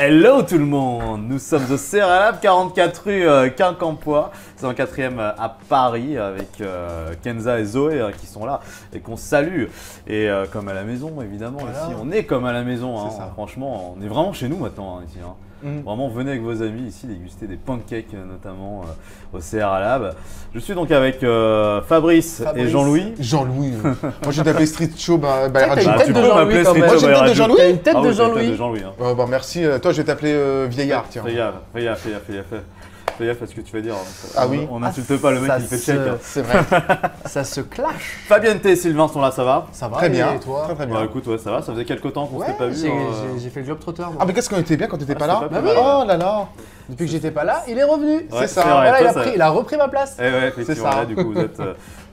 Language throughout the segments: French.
Hello tout le monde, nous sommes au Serralab, 44 rue Quincampoix, c'est en 4e à Paris avec Kenza et Zoé qui sont là et qu'on salue. Et comme à la maison évidemment, voilà. Ici on est comme à la maison, hein. Franchement on est vraiment chez nous maintenant ici. Hein. Vraiment venez avec vos amis ici déguster des pancakes notamment au Serralab. Je suis donc avec Fabrice et Jean-Louis. Jean-Louis, moi je vais t'appeler Street Show by Radio. Tu peux m'appeler Street Show by Radio. T'as une tête de Jean-Louis. Bah merci, toi je vais t'appeler Vieillard, tiens. Fais gaffe à ce que tu vas dire. Ah oui. On n'insulte pas le mec qui fait check. C'est vrai. Ça se clash. Fabienne et Sylvain sont là, ça va? Ça va. Très bien. Et toi? Très bien. Bah écoute, ouais, ça va, ça faisait quelques temps qu'on s'était pas vu. J'ai fait le Globetrotter. Ah mais qu'est-ce qu'on était bien quand t'étais pas là? Oh là là. Depuis que j'étais pas là, il est revenu. Ouais, c'est ça. Voilà, il a repris ma place. Eh ouais, effectivement. C'est ça. Là, du coup, vous êtes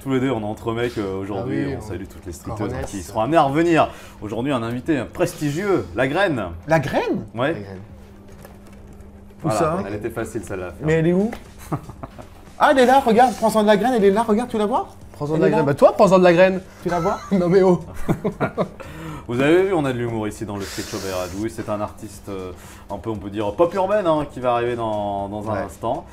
tous les deux, on est entre mecs aujourd'hui. Ah oui, on salue toutes les streeteuses qui seront amenées à revenir. Aujourd'hui, un invité prestigieux, La Graine. La Graine? Ouais. Où ça? Elle était facile celle-là. Mais elle est où? Ah elle est là, regarde, prends-en de la graine, elle est là, regarde, tu la vois? Prends-en de la graine. Bah toi, prends-en de la graine. Tu la vois? Non mais oh. Vous avez vu, on a de l'humour ici dans le Street Show by Radio. Oui, c'est un artiste un peu, on peut dire, pop urbaine hein, qui va arriver dans un instant.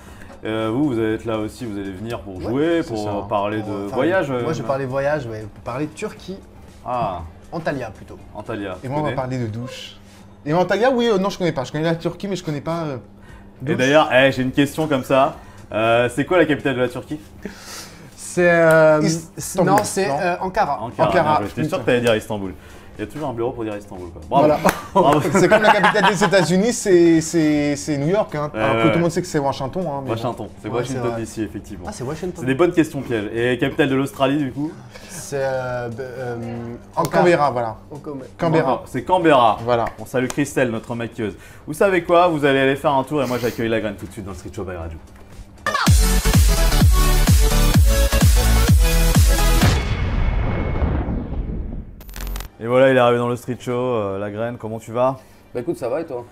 Vous allez être là aussi, vous allez venir pour jouer, pour parler de voyage. Moi, je vais parler voyage, mais parler de Turquie. Ah. Antalya plutôt. Antalya. Et moi, on va parler de douche. Et Antalya, oui, non, je connais pas. Je connais la Turquie, mais je connais pas. Et d'ailleurs, j'ai une question comme ça. C'est quoi la capitale de la Turquie? C'est non, c'est Ankara. Ankara. J'étais sûr que tu allais dire Istanbul. Il y a toujours un bureau pour dire Istanbul. Quoi. Bravo. Voilà. C'est comme la capitale des États-Unis, c'est New York. Hein. Alors que tout le monde sait que c'est Washington. Hein, Washington, c'est Washington DC, effectivement. Ah, c'est Washington. C'est des bonnes questions pièges. Et capitale de l'Australie, du coup? C'est Canberra, voilà. Canberra. C'est Canberra. Voilà. On salue Christelle, notre maquilleuse. Vous savez quoi? Vous allez aller faire un tour et moi j'accueille La Graine tout de suite dans le Street Show by Radio. Et voilà, il est arrivé dans le Street Show. La Graine, comment tu vas? Bah écoute, ça va et toi?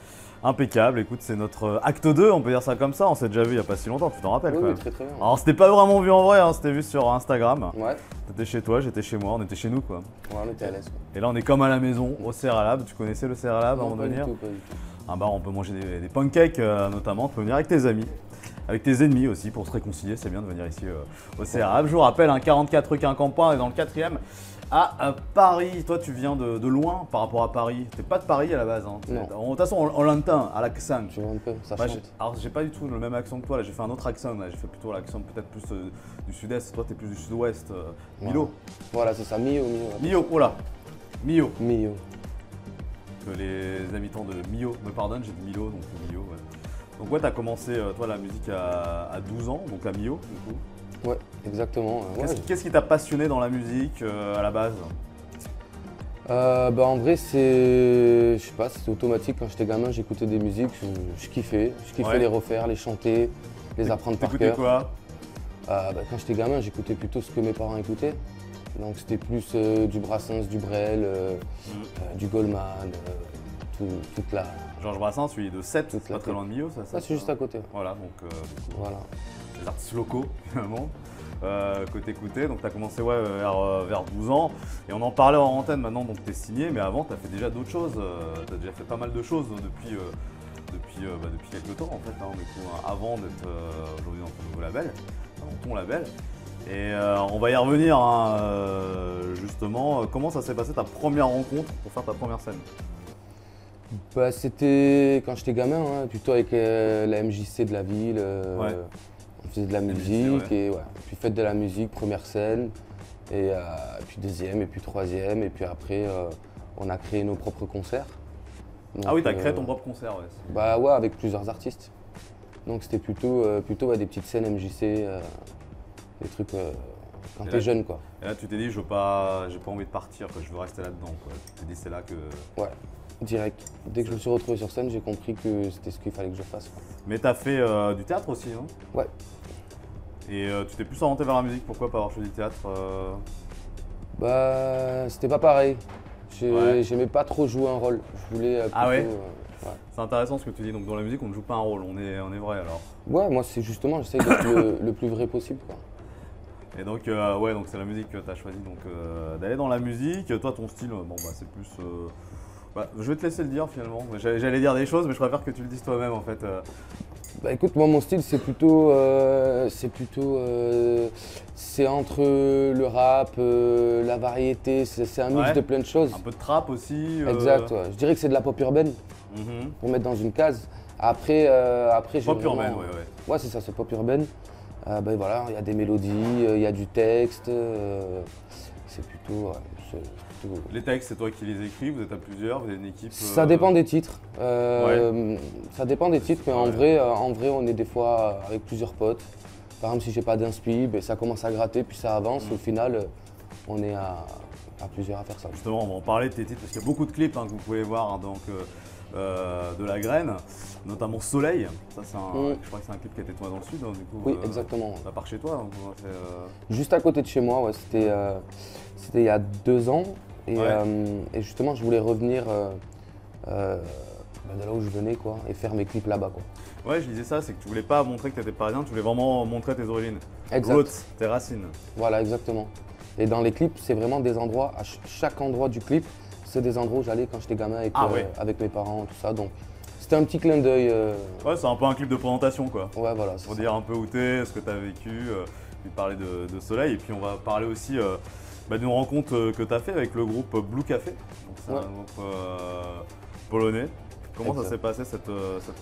Impeccable, écoute, c'est notre acte 2, on peut dire ça comme ça, on s'est déjà vu il n'y a pas si longtemps, tu t'en rappelles Oui, quand oui, même. très très bien. Alors on s'était pas vraiment vu en vrai, hein, c'était vu sur Instagram. Ouais. T'étais chez toi, j'étais chez moi, on était chez nous quoi. Ouais, on était à l'aise. Et là on est comme à la maison, au Serralab, tu connaissais le Serralab avant de venir? Pas du tout. Un bar, on peut manger des pancakes notamment, tu peux venir avec tes amis. Avec tes ennemis aussi, pour se réconcilier, c'est bien de venir ici au Serralab. Je vous rappelle, 44 rue Quincampoix, on est dans le 4e. À Paris, toi tu viens de loin par rapport à Paris. T'es pas de Paris à la base. Hein. Non. De toute façon, on l'entend à l'accent. Tu vois un peu, ça chante. Alors j'ai pas du tout le même accent que toi, là j'ai fait un autre accent, là j'ai fait plutôt l'accent peut-être plus du sud-est, toi t'es plus du sud-ouest. Milo. Voilà, c'est ça, Mio. Mio, oh là. Mio. Que les habitants de Mio me pardonnent, j'ai dit Milo, donc Mio. Ouais. Donc ouais, t'as commencé toi la musique à 12 ans, donc à Mio du coup. Ouais, exactement. Qu'est-ce qui t'a passionné dans la musique à la base? Bah en vrai c'est, je sais pas, c'était automatique. Quand j'étais gamin, j'écoutais des musiques, je kiffais les refaire, les chanter, les apprendre par cœur. T'écoutais quoi? Quand j'étais gamin, j'écoutais plutôt ce que mes parents écoutaient. Donc c'était plus du Brassens, du Brel, du Goldman, toute la... Georges Brassens, celui de 7, pas très loin de Mio, ça c'est juste à côté. Voilà, donc voilà. Les artistes locaux finalement, que t'écoutais. Donc t'as commencé vers 12 ans et on en parlait en antenne maintenant, donc t'es signé, mais avant t'as fait déjà d'autres choses, t'as déjà fait pas mal de choses depuis quelques temps en fait, hein, du coup, avant d'être aujourd'hui dans ton nouveau label, dans ton label. Et on va y revenir hein, justement, comment ça s'est passé ta première rencontre pour faire ta première scène? Bah, c'était quand j'étais gamin, hein, plutôt avec la MJC de la ville. On faisait de la musique et puis fête de la musique, première scène, et puis deuxième, et puis troisième, et puis après on a créé nos propres concerts. Donc, ah oui, t'as créé ton propre concert, ouais. Bah ouais, avec plusieurs artistes. Donc c'était plutôt des petites scènes MJC, des trucs quand t'es jeune quoi. Et là tu t'es dit j'ai pas envie de partir, quoi, je veux rester là-dedans quoi. Tu t'es dit c'est là que... Ouais. Direct. Dès que je me suis retrouvé sur scène, j'ai compris que c'était ce qu'il fallait que je fasse. Quoi. Mais t'as fait du théâtre aussi, non? Ouais. Et tu t'es plus orienté vers la musique, pourquoi pas avoir choisi du théâtre Bah, c'était pas pareil. J'aimais pas trop jouer un rôle. Je voulais plutôt, ah ouais, C'est intéressant ce que tu dis, donc dans la musique on ne joue pas un rôle, on est vrai alors. Ouais, moi c'est justement, j'essaye d'être le plus vrai possible. Quoi. Et donc, donc c'est la musique que tu as choisi, donc d'aller dans la musique. Toi, ton style, bon, bah, c'est plus Bah, je vais te laisser le dire finalement. J'allais dire des choses, mais je préfère que tu le dises toi-même en fait. Bah écoute, moi mon style c'est plutôt, c'est entre le rap, la variété, c'est un mix Ouais. de plein de choses. Un peu de trap aussi. Exact, ouais. Je dirais que c'est de la pop urbaine, pour mettre dans une case. Après j'ai Pop vraiment- urbaine, ouais. Ouais, c'est ça, c'est pop urbaine. Ben voilà, il y a des mélodies, il y a du texte. C'est plutôt, ouais, c'est plutôt- Les textes, c'est toi qui les écris, vous êtes à plusieurs, vous êtes une équipe. Ça dépend des titres. Ça dépend des titres, mais en vrai, on est des fois avec plusieurs potes. Par exemple, si j'ai pas d'inspi, ben, ça commence à gratter, puis ça avance. Au final, on est à plusieurs à faire ça. Justement, on va en parler de tes titres parce qu'il y a beaucoup de clips que vous pouvez voir de la graine, notamment Soleil. Ça, c'est je crois que c'est un clip qui a été tourné dans le sud, hein, du coup. Oui, exactement. À part chez toi. Donc, c'est, Juste à côté de chez moi, ouais, c'était il y a 2 ans. Et, et justement, je voulais revenir de là où je venais quoi, et faire mes clips là-bas. Quoi. Ouais, je disais ça, c'est que tu voulais pas montrer que tu étais parisien, tu voulais vraiment montrer tes origines. Exact. Roots, tes racines. Voilà, exactement. Et dans les clips, c'est vraiment des endroits, à chaque endroit du clip, c'est des endroits où j'allais quand j'étais gamin avec mes parents, tout ça. Donc c'était un petit clin d'œil. Ouais, c'est un peu un clip de présentation quoi. Ouais, voilà. Pour dire un peu où t'es, ce que t'as vécu, puis parler de Soleil. Et puis on va parler aussi d'une rencontre que t'as fait avec le groupe Blue Café. Donc, c'est un groupe polonais. Comment ça s'est passé cette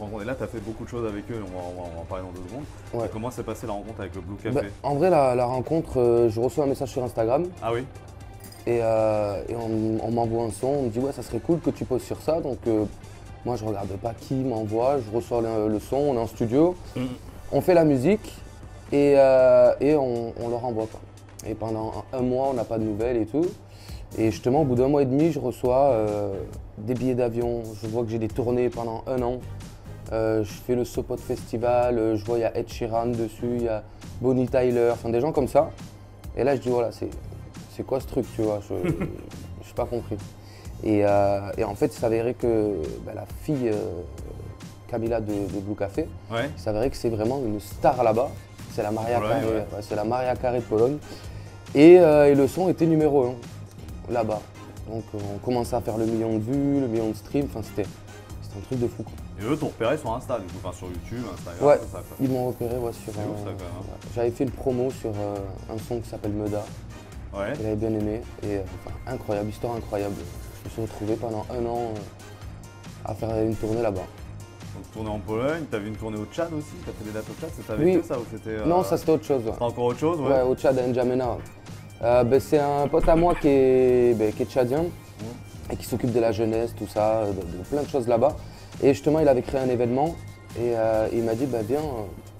rencontre? Et là, tu as fait beaucoup de choses avec eux, on va en parler dans 2 secondes. Ouais. Et comment s'est passée la rencontre avec le Blue Café? En vrai, la rencontre, je reçois un message sur Instagram Ah oui? et on m'envoie un son, on me dit ouais, ça serait cool que tu poses sur ça. Donc moi, je regarde pas qui m'envoie, je reçois le son, on est en studio, on fait la musique et on leur envoie quoi. Et pendant 1 mois, on n'a pas de nouvelles et tout. Et justement, au bout d'1 mois et demi, je reçois des billets d'avion. Je vois que j'ai des tournées pendant 1 an. Je fais le Sopot Festival, je vois il y a Ed Sheeran dessus, il y a Bonnie Tyler, enfin des gens comme ça. Et là, je dis voilà, c'est quoi ce truc, tu vois, je n'ai pas compris. Et en fait, il s'avérait que la fille Camila de Blue Café, il s'avérait que c'est vraiment une star là-bas. C'est la Maria Carey, c'est la Maria Carey de Pologne. Et le son était numéro 1 là-bas. Donc on commençait à faire le million de vues, le million de streams, enfin c'était un truc de fou quoi. Et eux t'ont repéré sur Insta, du coup, enfin sur YouTube, Instagram, Ouais, tout ça quoi. ils m'ont repéré sur C'est ouf, ça, quand même, hein. J'avais fait une promo sur un son qui s'appelle Meda. Ouais. J'avais bien aimé et incroyable, histoire incroyable. Je me suis retrouvé pendant 1 an à faire une tournée là-bas. Donc tournée en Pologne, t'as vu une tournée au Tchad aussi? T'as fait des dates au Tchad? C'était avec eux ça ou c'était. Non, ça c'était autre chose. C'était encore autre chose, Ouais, au Tchad, à N'Djamena. C'est un pote à moi qui est tchadien et qui s'occupe de la jeunesse, tout ça, de plein de choses là-bas. Et justement, il avait créé un événement et il m'a dit viens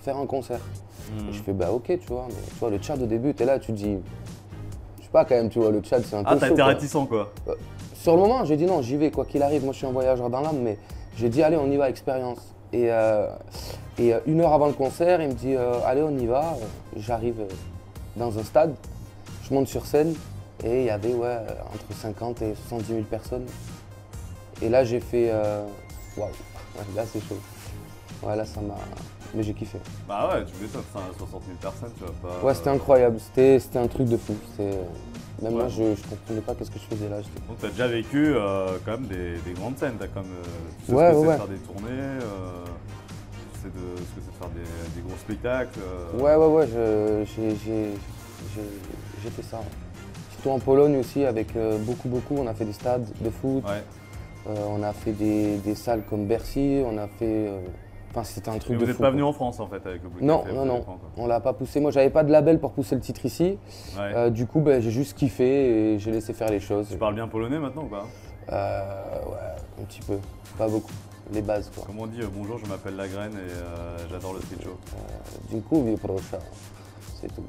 faire un concert. Et je fais ok, tu vois, mais tu vois, le Tchad au début, t'es là, tu te dis, je sais pas quand même, tu vois, le Tchad c'est un peu Ah, t'as chaud, été quoi. réticent quoi? Sur le moment, j'ai dit non, j'y vais, quoi qu'il arrive, moi je suis un voyageur dans l'âme, mais j'ai dit allez, on y va, expérience. Et 1 heure avant le concert, il me dit allez, on y va. J'arrive dans un stade, je monte sur scène et il y avait entre 50 et 70 000 personnes. Et là, j'ai fait waouh, là c'est chaud. Ouais, là ça m'a. Mais j'ai kiffé. Bah ouais, tu m'étonnes, 60 000 personnes, tu vas pas. Ouais, c'était incroyable, c'était un truc de fou. Même moi, je comprenais pas qu'est-ce que je faisais là. Donc t'as déjà vécu quand même des grandes scènes, t'as comme tu sais Ouais, ce que c'est ouais. de faire des tournées, tu sais ce que c'est de faire des gros spectacles. Ouais, j'ai fait ça. Surtout en Pologne aussi, avec beaucoup, on a fait des stades de foot, Ouais. on a fait des salles comme Bercy, on a fait... Enfin, c'était un Mais truc vous de n'êtes fou. pas venu en France en fait avec le Blue Non, Café, non, vous non, avez pas encore. on l'a pas poussé. Moi, j'avais pas de label pour pousser le titre ici. Ouais. Du coup, j'ai juste kiffé et j'ai laissé faire les choses. Tu parles bien polonais maintenant ou pas? Ouais, un petit peu, pas beaucoup. Les bases, quoi. Comme on dit, bonjour, je m'appelle Lagraine et j'adore le street show. Dziękuję, proszę. C'est tout.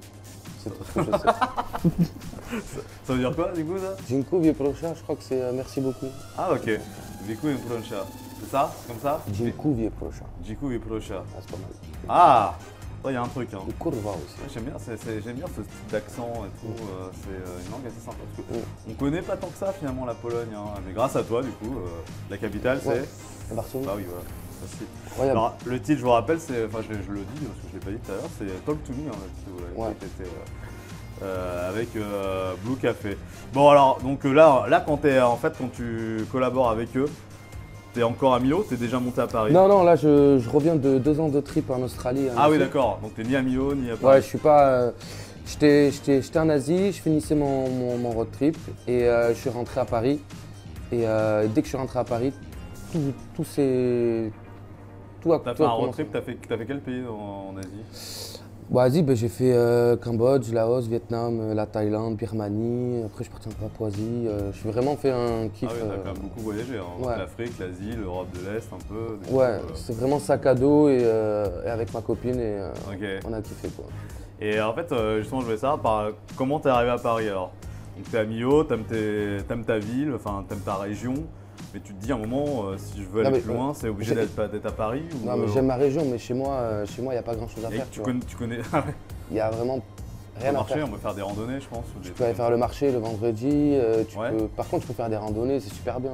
C'est tout ce que je sais. Ça veut dire quoi du coup ça? Dziękuję, proszę, je crois que c'est merci beaucoup. Ah ok. Dziękuję proszę. C'est ça? C'est comme ça? Dziękuję, proszę. Dziękuję proszę. Ah, c'est pas mal. Ah! Il y a un truc hein. Et kurwa aussi. Ouais, j'aime bien ce type d'accent et tout, c'est une langue assez sympa. Parce que on connaît pas tant que ça finalement la Pologne, hein. Mais grâce à toi du coup, la capitale Ouais. c'est. Varsovie. Ah oui voilà, facile. Incroyable. Alors le titre je vous rappelle, c'est, enfin je le dis parce que je l'ai pas dit tout à l'heure, c'est Talk to Me hein, le titre, Ouais. qui était avec Blue Café. Bon alors, donc là quand tu collabores avec eux, t'es encore à Millau, t'es déjà monté à Paris? Non, non, là je reviens de 2 ans de trip en Australie. Ah oui d'accord, donc t'es ni à Millau ni à Paris. Ouais, je suis pas... J'étais en Asie, je finissais mon road trip et je suis rentré à Paris. Et dès que je suis rentré à Paris, tout s'est... T'as fait un road trip, t'as fait quel pays en Asie? Bah, Asie, j'ai fait Cambodge, Laos, Vietnam, la Thaïlande, Birmanie. Après, je suis parti en Papouasie. J'ai vraiment fait un kiff. Ah oui, t'as quand même beaucoup voyagé. Hein. Ouais. L'Afrique, l'Asie, l'Europe de l'Est un peu. Ouais, c'est vraiment sac à dos et avec ma copine et on a kiffé quoi. Et en fait, justement, je voulais savoir comment t'es arrivé à Paris alors. Donc t'es à Millau, t'aimes ta ville, enfin t'aimes ta région. Mais tu te dis à un moment, si je veux aller plus loin, c'est obligé d'être à Paris ou, Non, mais j'aime ma région, mais chez moi, il n'y a pas grand chose à faire. Tu connais. Il n'y a vraiment rien à faire. On peut faire des randonnées, je pense. Tu peux aller faire le marché le vendredi. Par contre, tu peux faire des randonnées, c'est super bien.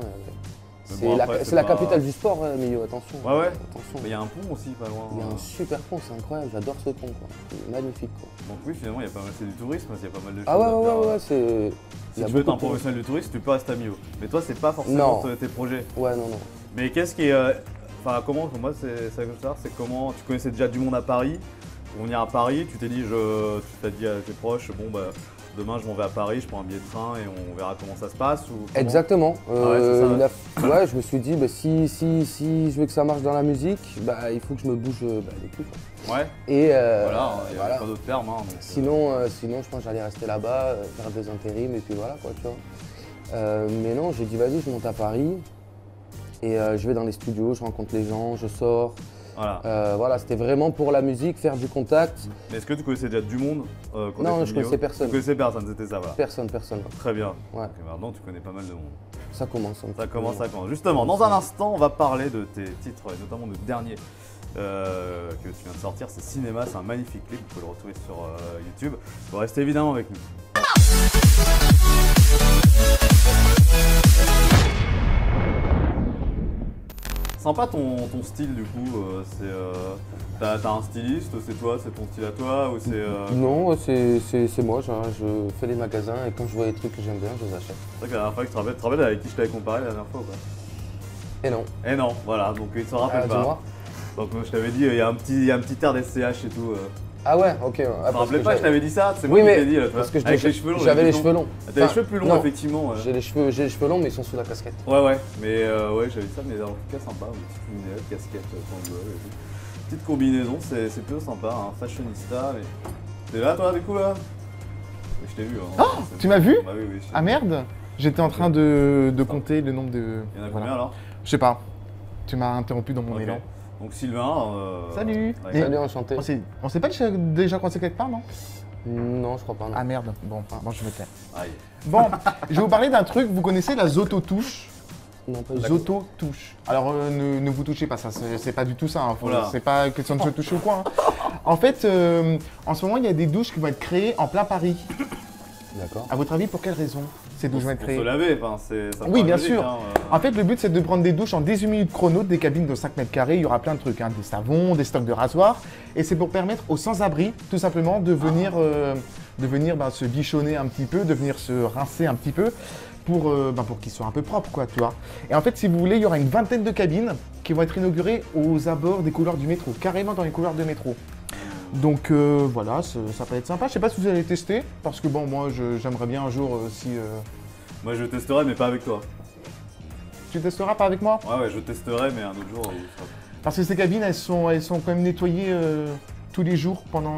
C'est la capitale du sport, Millau, attention. Ouais, ouais. Attention. Mais il y a un pont aussi, pas loin. Il y a un super pont, c'est incroyable, j'adore ce pont. C'est magnifique. Quoi. Donc oui, finalement, c'est du tourisme, il y a pas mal de choses. Ah ouais, à faire. ouais, c'est... Si tu veux être un professionnel du tourisme, tu peux rester à Millau. Mais toi, c'est pas forcément tes projets. Ouais, non, non. Mais qu'est-ce qui est. Enfin, comment, pour moi, c'est ça que je veux savoir, c'est comment. Tu connaissais déjà du monde à Paris. On ira à Paris, tu t'es dit, tu t'as dit à tes proches, bon, bah, demain je m'en vais à Paris, je prends un billet de train et on verra comment ça se passe ou Exactement. ouais, je me suis dit, bah, si je veux que ça marche dans la musique, bah, il faut que je me bouge les couilles. Ouais. Et voilà, il n'y a pas d'autres termes. Hein, sinon, je pense que j'allais rester là-bas, faire des intérims et puis voilà quoi, tu vois. Mais non, j'ai dit, vas-y, je monte à Paris et je vais dans les studios, je rencontre les gens, je sors. Voilà, c'était vraiment pour la musique, faire du contact. Mais est-ce que tu connaissais déjà du monde Non, je connaissais personne. Tu connaissais personne, c'était ça, voilà. Personne. Très bien. Ouais. Okay, maintenant, tu connais pas mal de monde. Ça commence. Ça commence. Justement, dans un instant, on va parler de tes titres, et notamment le dernier que tu viens de sortir, c'est Cinéma, c'est un magnifique clip, vous pouvez le retrouver sur YouTube. Vous restez évidemment avec nous. Sympa ton style du coup, t'as un styliste, c'est toi, c'est ton style à toi ou c'est… Non, c'est moi, genre, je fais des magasins et quand je vois des trucs que j'aime bien, je les achète. C'est vrai que la dernière fois que tu te rappelles avec qui je t'avais comparé la dernière fois ou pas? Et non, voilà, donc il se rappelle pas. Dis-moi. Donc je t'avais dit, il y a un petit air d'SCH et tout. Ah ouais, ok. Tu te rappelais pas, je t'avais dit ça, c'est moi oui, qui t'ai dit là, parce que avec les cheveux longs. J'avais les cheveux longs. T'as les cheveux plus longs, effectivement. J'ai les cheveux longs, mais ils sont sous la casquette. Ouais, mais ouais, j'avais dit ça, mais en tout cas sympa, une petite lunettes, casquette, petite combinaison, c'est plutôt sympa, hein, fashionista. Mais... T'es là toi du coup là? Je t'ai vu. Hein, oh, tu m'as vu? Bah oui, ah merde, j'étais en train de compter le nombre de… Il y en a combien alors? Je sais pas, tu m'as interrompu dans mon élan. Donc Sylvain… Salut. Salut, enchanté. On s'est pas déjà croisé quelque part, non? Non, je crois pas. Non. Ah merde, bon, je me tais. Aïe. Bon, je vais vous parler d'un truc, vous connaissez la Zoto-touche? Non, pas du tout. Zoto-touche. Alors ne vous touchez pas, ça c'est pas du tout ça, hein. C'est pas question de se toucher ou quoi. Hein. En fait, en ce moment, il y a des douches qui vont être créées en plein Paris. D'accord. À votre avis, pour quelle raison ces douches vont être créées? Pour se laver, enfin, oui, bien sûr. En fait, le but, c'est de prendre des douches en 18 minutes chrono, des cabines de 5 mètres carrés. Il y aura plein de trucs, hein, des savons, des stocks de rasoirs. Et c'est pour permettre aux sans-abri, tout simplement, de venir, se bichonner un petit peu, de venir se rincer un petit peu pour qu'ils soient un peu propres, quoi, tu vois. Et en fait, si vous voulez, il y aura une vingtaine de cabines qui vont être inaugurées aux abords des couloirs du métro, carrément dans les couloirs de métro. Donc voilà, ça peut être sympa. Je sais pas si vous allez tester, parce que bon, moi, j'aimerais bien un jour si… Moi, je testerai, mais pas avec toi. Tu testeras pas avec moi? Ouais, je testerai, mais un autre jour. Parce que ces cabines, elles sont quand même nettoyées tous les jours pendant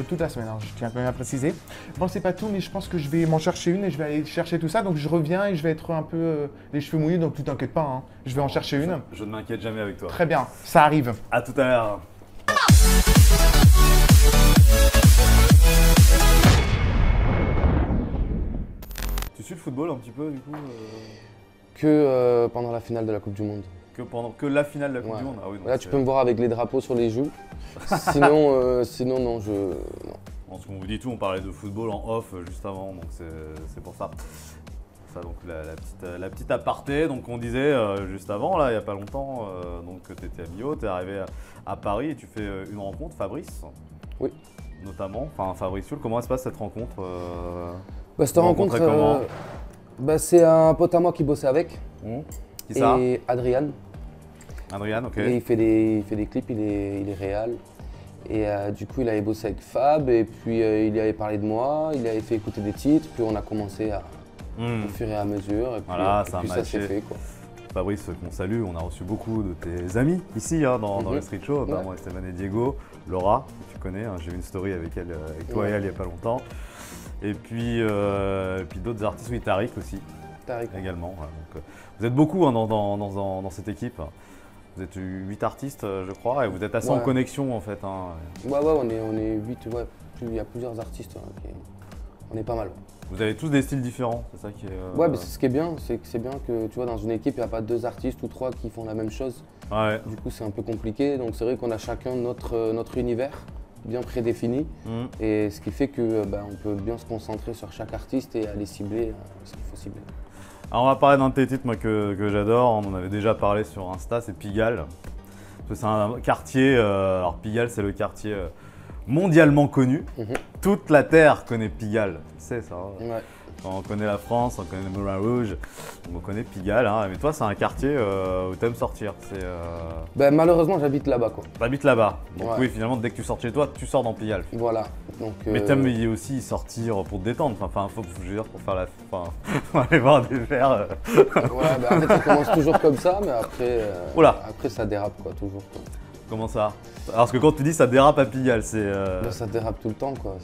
toute la semaine. Alors, je tiens quand même à préciser. Bon, c'est pas tout, mais je pense que je vais m'en chercher une et je vais aller chercher tout ça. Donc, je reviens et je vais être un peu les cheveux mouillés. Donc, tu t'inquiètes pas, hein. Je vais en chercher une. Je ne m'inquiète jamais avec toi. Très bien, ça arrive. À tout à l'heure. Tu suis le football un petit peu du coup Que pendant la finale de la Coupe du Monde. Que la finale de la Coupe du Monde. Ah oui, là, tu peux me voir avec les drapeaux sur les joues. Sinon, non, non. Parce qu'on vous dit tout, on parlait de football en off juste avant, donc c'est pour ça. Ça, donc la petite aparté, donc on disait juste avant, là, il n'y a pas longtemps, donc tu étais à Millau, tu es arrivé à Paris et tu fais une rencontre, Fabrice. Oui. notamment, enfin Fabrice Sul. Comment se passe cette rencontre Cette rencontre, comment c'est un pote à moi qui bossait avec. Qui ça? Et Adrian. Adrian, ok. Et il fait des clips, il est réal. Et du coup, il avait bossé avec Fab et puis il lui avait parlé de moi, il avait fait écouter des titres, puis on a commencé au fur et à mesure. Et puis, voilà, ça s'est fait, quoi. Fabrice, qu'on salue, on a reçu beaucoup de tes amis ici dans le Street Show, notamment Esteban et Diego, Laura, que tu connais, hein, j'ai eu une story avec elle, avec toi et elle il n'y a pas longtemps. Et puis d'autres artistes, oui, Tariq aussi. Tariq également. Ouais, donc, vous êtes beaucoup hein, dans cette équipe. Vous êtes 8 artistes, je crois, et vous êtes assez en connexion en fait. Hein. Ouais, on est 8, il y a plusieurs artistes, on est pas mal. Vous avez tous des styles différents, c'est ça qui est… Ouais, mais c'est ce qui est bien, c'est bien que tu vois, dans une équipe, il n'y a pas 2 artistes ou 3 qui font la même chose. Ouais. Du coup, c'est un peu compliqué, donc c'est vrai qu'on a chacun notre univers bien prédéfini, et ce qui fait que on peut bien se concentrer sur chaque artiste et aller cibler ce qu'il faut cibler. Alors on va parler d'un de tes titres moi, que j'adore, on en avait déjà parlé sur Insta, c'est Pigalle. C'est un quartier, alors Pigalle c'est le quartier mondialement connu. Toute la terre connaît Pigalle, tu sais ça. Hein. Ouais. Quand on connaît la France, on connaît le Moulin Rouge, on connaît Pigalle. Hein. Mais toi c'est un quartier où tu aimes sortir. Malheureusement j'habite là-bas quoi. T'habites là-bas, donc oui finalement dès que tu sors de chez toi, tu sors dans Pigalle. Voilà. Donc, mais t'aimes aussi sortir pour te détendre, enfin faut je veux dire pour faire aller boire des verres. Ouais, en fait ça commence toujours comme ça, mais après ça dérape quoi, toujours. Quoi. Comment ça? Parce que quand tu dis ça dérape à Pigalle, c'est… ça dérape tout le temps quoi.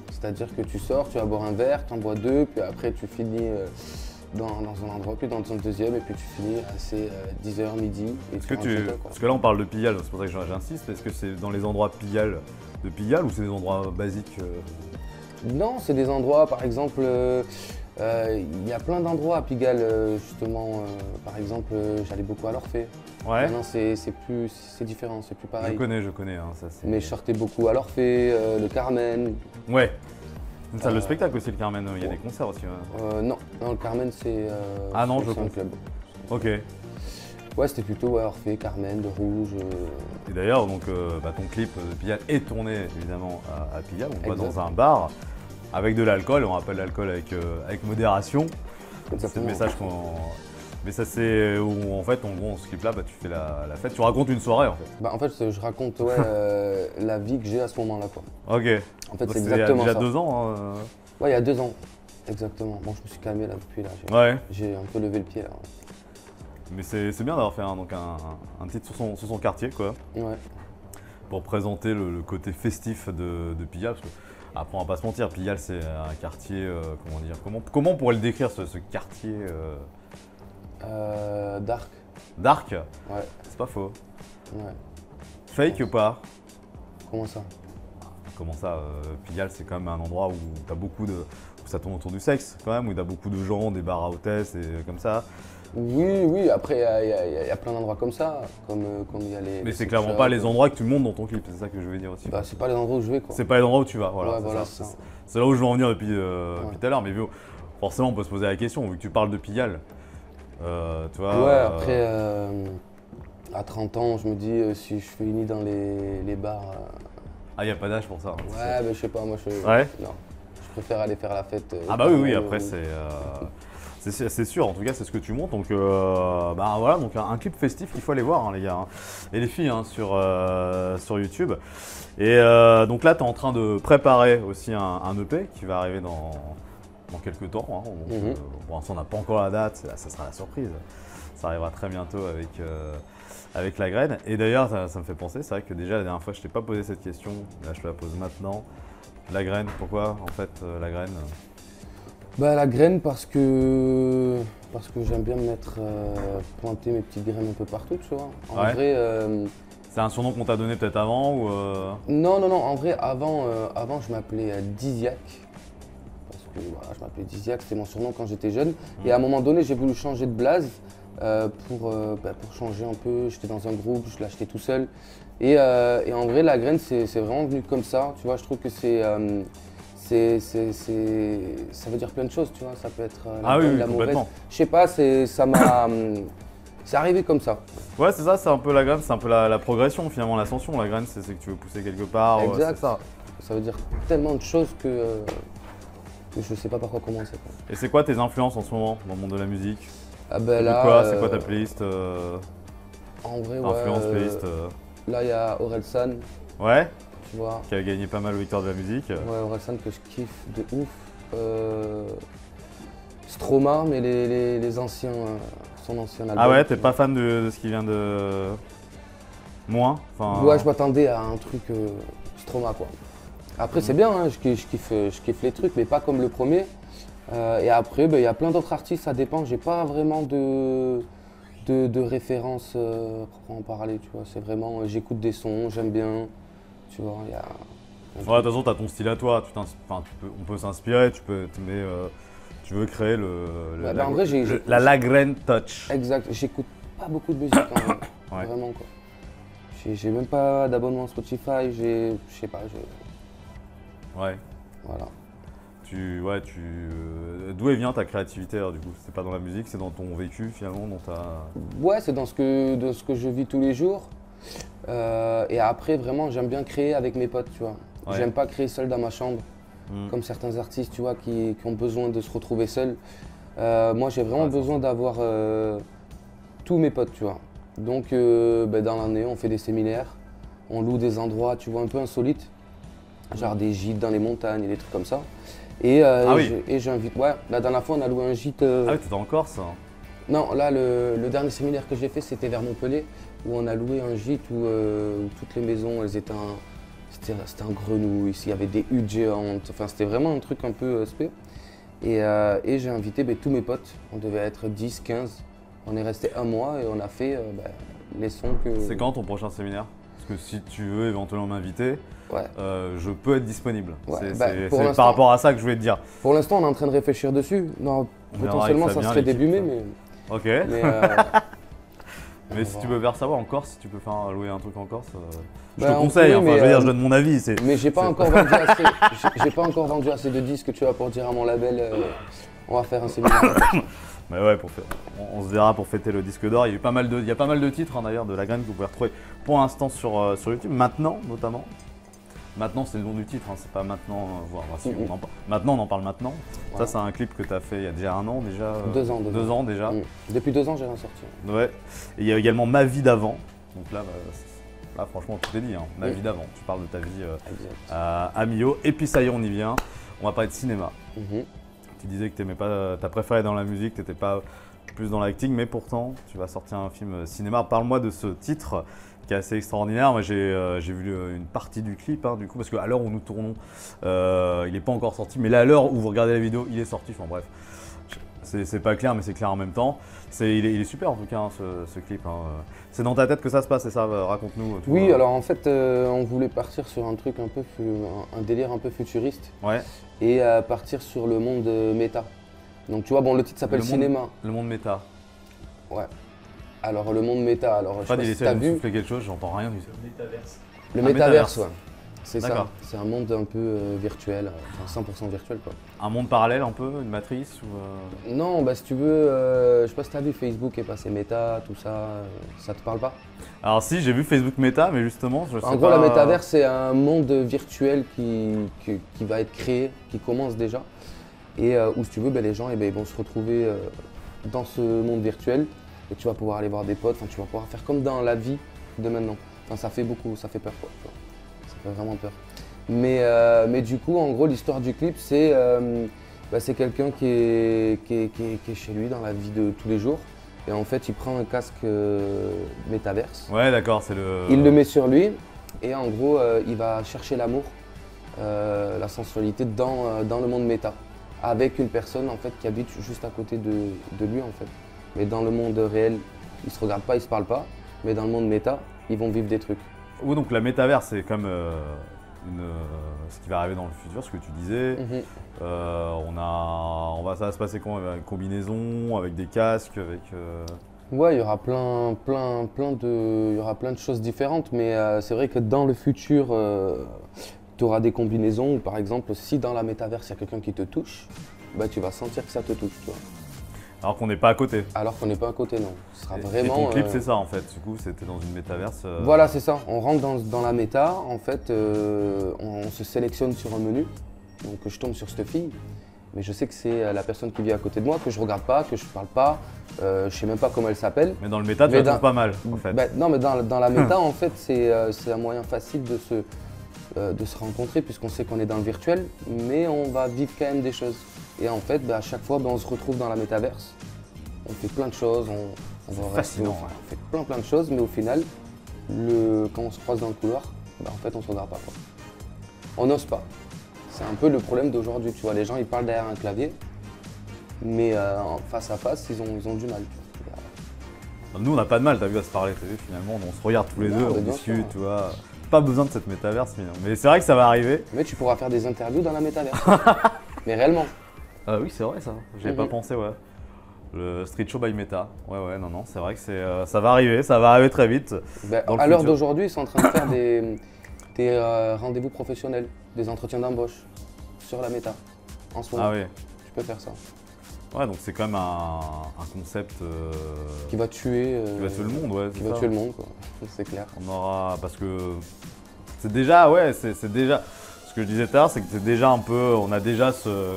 C'est-à-dire que tu sors, tu vas boire un verre, tu en bois 2, puis après tu finis dans un endroit, puis dans un deuxième, et puis tu finis à 10h, midi. Parce que là on parle de Pigalle, c'est pour ça que j'insiste, est-ce que c'est dans les endroits de Pigalle ou c'est des endroits basiques Non, c'est des endroits, par exemple, il y a plein d'endroits à Pigalle, justement, par exemple, j'allais beaucoup à l'Orphée. Ouais. Maintenant c'est différent, c'est plus pareil. Je connais. Hein, ça, mais je sortais beaucoup à l'Orphée, le Carmen. Ouais. Une salle de spectacle aussi, le Carmen, il y a des concerts aussi. Non, le Carmen c'est un club. Ok. Ouais, c'était plutôt Orphée, Carmen, de Rouge. Et d'ailleurs, donc, ton clip de Pigalle est tourné évidemment à Pigalle. On va dans un bar avec de l'alcool, on rappelle l'alcool avec modération. C'est le message qu'on… Mais ça c'est où en fait, en gros, ce clip-là, tu fais la fête, tu racontes une soirée en fait. En fait, je raconte la vie que j'ai à ce moment-là quoi. Ok. En fait, c'est exactement il y a ça. 2 ans Ouais, il y a 2 ans, exactement. Bon, je me suis calmé là depuis là. J'ai un peu levé le pied là. Mais c'est bien d'avoir fait un titre sur son quartier quoi. Ouais. Pour présenter le côté festif de Pigalle. Parce que, après, on va pas se mentir, Pigalle c'est un quartier, comment dire, comment on pourrait le décrire ce quartier Dark. Dark? Ouais. C'est pas faux. Ouais. Fake ou pas? Comment ça? Comment ça? Pigalle, c'est quand même un endroit où t'as beaucoup de… où ça tourne autour du sexe quand même, où t'as beaucoup de gens, des bars à hôtesses et comme ça. Oui, après il y a plein d'endroits comme ça, comme il y a les… Mais c'est clairement pas les endroits que tu montes dans ton clip, c'est ça que je veux dire aussi. C'est pas les endroits où je vais quoi. C'est pas les endroits où tu vas, voilà. Ouais, voilà, c'est là où je veux en venir depuis tout à l'heure, mais forcément on peut se poser la question, vu que tu parles de Pigalle. Tu vois, ouais, après, à 30 ans, je me dis si je finis dans les bars… Ah, il n'y a pas d'âge pour ça. Hein, ouais, mais je sais pas, moi je… Ouais. Non, je préfère aller faire la fête. Ah bah oui, après c'est sûr, en tout cas c'est ce que tu montes, donc voilà, donc un clip festif qu'il faut aller voir hein, les gars, hein. Et les filles hein, sur YouTube. Et donc là tu es en train de préparer aussi un EP qui va arriver dans quelques temps. Hein. Pour l'instant on n'a pas encore la date, ça sera la surprise. Ça arrivera très bientôt avec La Graine. Et d'ailleurs ça me fait penser, c'est vrai que déjà la dernière fois je t'ai pas posé cette question, là je te la pose maintenant. La Graine, pourquoi en fait La Graine? La graine parce que j'aime bien me mettre, planter mes petites graines un peu partout, tu vois. En vrai… c'est un surnom qu'on t'a donné peut-être avant ou Non, en vrai avant je m'appelais Diziac. Parce que voilà, je m'appelais Diziac, c'était mon surnom quand j'étais jeune. Et à un moment donné j'ai voulu changer de blaze pour changer un peu, j'étais dans un groupe, je l'ai acheté tout seul. Et en vrai La Graine c'est vraiment venu comme ça, tu vois, je trouve que ça veut dire plein de choses, tu vois, ça peut être la mauvaise. Je sais pas, ça m'a… c'est arrivé comme ça. Ouais, c'est ça, c'est un peu La Graine, c'est un peu la progression finalement, l'ascension. La Graine, c'est que tu veux pousser quelque part. Exact. Ça veut dire tellement de choses que je sais pas par quoi commencer. Quoi. Et c'est quoi tes influences en ce moment dans le monde de la musique? Ah ben là, quoi c'est quoi ta playlist en vrai, influence, playlist là, il y a Orelsan. Ouais. Tu vois. Qui a gagné pas mal de victoires de la musique. Ouais, Orelsan que je kiffe de ouf. Stromae, mais les anciens, son ancien album. Ah ouais, t'es pas fan de ce qui vient de... Moins enfin... Ouais, je m'attendais à un truc Stromae quoi. Après c'est bien, hein, je kiffe les trucs, mais pas comme le premier. Et après, il y a plein d'autres artistes, ça dépend. J'ai pas vraiment de référence pour en parler, tu vois. C'est vraiment, j'écoute des sons, j'aime bien, tu vois. Ouais, de toute façon, t'as ton style à toi. On peut s'inspirer, tu veux créer en vrai, la Lagren touch. Exact. J'écoute pas beaucoup de musique, hein, ouais. Vraiment quoi. J'ai même pas d'abonnement Spotify. Je sais pas. Ouais. Voilà. D'où elle vient ta créativité alors, du coup? C'est pas dans la musique, c'est dans ton vécu finalement, dans ta... Ouais, c'est dans ce que je vis tous les jours. Et après, vraiment, j'aime bien créer avec mes potes, tu vois. Ouais. J'aime pas créer seul dans ma chambre, comme certains artistes, tu vois, qui ont besoin de se retrouver seuls. Moi, j'ai vraiment besoin d'avoir tous mes potes, tu vois. Donc, dans l'année, on fait des séminaires, on loue des endroits, tu vois, un peu insolites, genre des gîtes dans les montagnes et des trucs comme ça. Et j'invite, ouais, la dernière fois on a loué un gîte. Ah oui, t'étais en Corse? Non, là le dernier séminaire que j'ai fait c'était vers Montpellier, où on a loué un gîte où toutes les maisons, elles étaient c'était un grenouille, ici il y avait des huttes géantes, enfin c'était vraiment un truc un peu spé. Et j'ai invité tous mes potes, on devait être 10, 15, on est resté un mois et on a fait les sons que... C'est quand ton prochain séminaire? Parce que si tu veux éventuellement m'inviter, ouais. Je peux être disponible. Ouais, c'est par rapport à ça que je voulais te dire. Pour l'instant, on est en train de réfléchir dessus. Non, potentiellement, ça serait début mai, mais... Ok. Mais si tu veux faire savoir en Corse, si tu peux faire louer un truc en Corse, je te conseille. Enfin, je veux dire, je donne mon avis. Mais j'ai pas encore vendu assez. J'ai pas encore vendu assez de disques, tu vois, pour dire à mon label, on va faire un séminaire. Mais ouais, on se verra pour fêter le disque d'or. Il y a pas mal de titres d'ailleurs de Lagren que vous pouvez retrouver pour l'instant sur YouTube. Maintenant, notamment. Maintenant, c'est le nom du titre, hein, c'est pas maintenant. Maintenant, on en parle maintenant. Ouais. Ça, c'est un clip que tu as fait il y a déjà 1 an déjà. 2 ans. 2 ans déjà. Depuis 2 ans, j'ai rien sorti. Ouais. Et il y a également Ma vie d'avant. Donc là, franchement, tout est dit. Hein. Ma vie d'avant. Tu parles de ta vie à Millau. Et puis ça y est, on y vient. On va parler de cinéma. Tu disais que t'aimais pas, t'as préféré dans la musique, t'étais pas plus dans l'acting, mais pourtant, tu vas sortir un film cinéma. Parle-moi de ce titre qui est assez extraordinaire. Moi, j'ai vu une partie du clip, hein, du coup, parce qu'à l'heure où nous tournons, il n'est pas encore sorti. Mais là, à l'heure où vous regardez la vidéo, il est sorti. Enfin bref, c'est pas clair, mais c'est clair en même temps. Il est super en tout cas, hein, ce clip. Hein. C'est dans ta tête que ça se passe, c'est ça? Raconte-nous. Oui, alors en fait, on voulait partir sur un truc un délire un peu futuriste. Ouais. Et partir sur le monde méta. Donc tu vois, bon, le titre s'appelle Cinéma. Le monde méta. Ouais. Alors le monde méta, alors je sais pas si t'as vu. Souffler quelque chose, j'entends rien du tout. Le métaverse, ouais. C'est ça. C'est un monde un peu virtuel, enfin 100% virtuel quoi. Un monde parallèle un peu, une matrice ou Non, si tu veux, je sais pas si t'as vu Facebook est passé méta, tout ça, ça te parle pas? Alors si, j'ai vu Facebook méta, mais justement, je sais pas. En gros, la métaverse c'est un monde virtuel qui va être créé, qui commence déjà, et où si tu veux, les gens ils vont se retrouver dans ce monde virtuel. Et tu vas pouvoir aller voir des potes, tu vas pouvoir faire comme dans la vie de maintenant. Enfin, ça fait peur quoi. Ça fait vraiment peur. Mais du coup, en gros, l'histoire du clip, c'est quelqu'un qui est chez lui dans la vie de tous les jours. Et en fait, il prend un casque métaverse. Ouais, d'accord, Il le met sur lui et en gros, il va chercher l'amour, la sensualité dans le monde méta. Avec une personne en fait qui habite juste à côté de lui en fait. Mais dans le monde réel, ils se regardent pas, ils se parlent pas. Mais dans le monde méta, ils vont vivre des trucs. Oui, donc la métaverse, c'est comme ce qui va arriver dans le futur, ce que tu disais. Ça va se passer comment? Avec une combinaison, avec des casques, avec. Ouais, il y aura plein de choses différentes. Mais c'est vrai que dans le futur, tu auras des combinaisons où, par exemple, si dans la métaverse, il y a quelqu'un qui te touche, tu vas sentir que ça te touche. Tu vois. Alors qu'on n'est pas à côté. Alors qu'on n'est pas à côté, non. Ce sera Et vraiment. ton clip, c'est ça en fait. Du coup, c'était dans une métaverse. Voilà, c'est ça. On rentre dans la méta. En fait, on se sélectionne sur un menu. Donc, je tombe sur cette fille. Mais je sais que c'est la personne qui vit à côté de moi, que je regarde pas, que je parle pas. Je sais même pas comment elle s'appelle. Mais dans le méta, tu la trouves pas mal en fait. Non, mais dans la méta, en fait, c'est un moyen facile de se rencontrer puisqu'on sait qu'on est dans le virtuel, mais on va vivre quand même des choses. Et en fait, à chaque fois, on se retrouve dans la métaverse. On fait plein de choses, on va au resto, on fait plein de choses, mais au final, quand on se croise dans le couloir, en fait, on se regarde pas, quoi. On n'ose pas. C'est un peu le problème d'aujourd'hui, tu vois. Les gens, ils parlent derrière un clavier, mais face à face, ils ont du mal. Nous, on n'a pas de mal, t'as vu, à se parler, t'as vu, finalement, on se regarde tous les deux, on discute, tu vois. Pas besoin de cette métaverse, mais c'est vrai que ça va arriver. Mais tu pourras faire des interviews dans la métaverse. Mais réellement. Ah oui, c'est vrai ça, j'y avais pas pensé, ouais. Le Street Show by Meta, ouais, non, c'est vrai que ça va arriver très vite. À l'heure d'aujourd'hui, ils sont en train de faire des rendez-vous professionnels, des entretiens d'embauche sur la méta, en ce moment. Ah oui. Tu peux faire ça. Ouais, donc c'est quand même un concept qui va tuer le monde, ouais. Qui va tuer le monde, quoi. C'est clair. On aura, parce que c'est déjà, c'est déjà. Ce que je disais tout à l'heure, c'est que c'est déjà un peu, on a déjà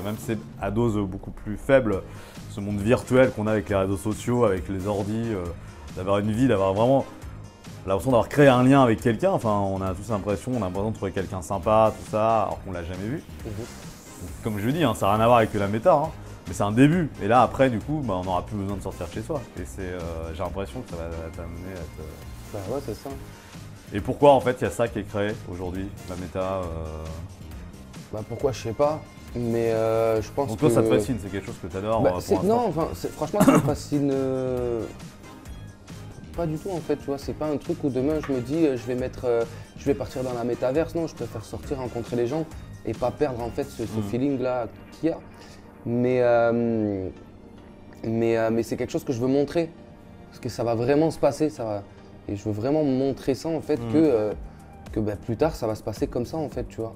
même si c'est à dose beaucoup plus faible, ce monde virtuel qu'on a avec les réseaux sociaux, avec les ordis, d'avoir une vie, d'avoir vraiment l'impression d'avoir créé un lien avec quelqu'un. Enfin, on a tous l'impression, de trouver quelqu'un sympa, tout ça, alors qu'on l'a jamais vu. Donc, comme je le dis, ça n'a rien à voir avec la méta, mais c'est un début. Et là, après, du coup, on n'aura plus besoin de sortir de chez soi. Et j'ai l'impression que ça va t'amener à être. Ouais, c'est ça. Et pourquoi en fait il y a ça qui est créé aujourd'hui, la méta Pourquoi je sais pas, mais je pense donc que… toi ça te fascine, c'est quelque chose que tu adores non, franchement ça me fascine pas du tout en fait, tu vois, c'est pas un truc où demain je me dis je vais partir dans la métaverse, non, je préfère sortir, rencontrer les gens et pas perdre en fait ce feeling là qu'il y a. Mais c'est quelque chose que je veux montrer, parce que ça va vraiment se passer, et je veux vraiment montrer ça en fait que plus tard ça va se passer comme ça en fait, tu vois.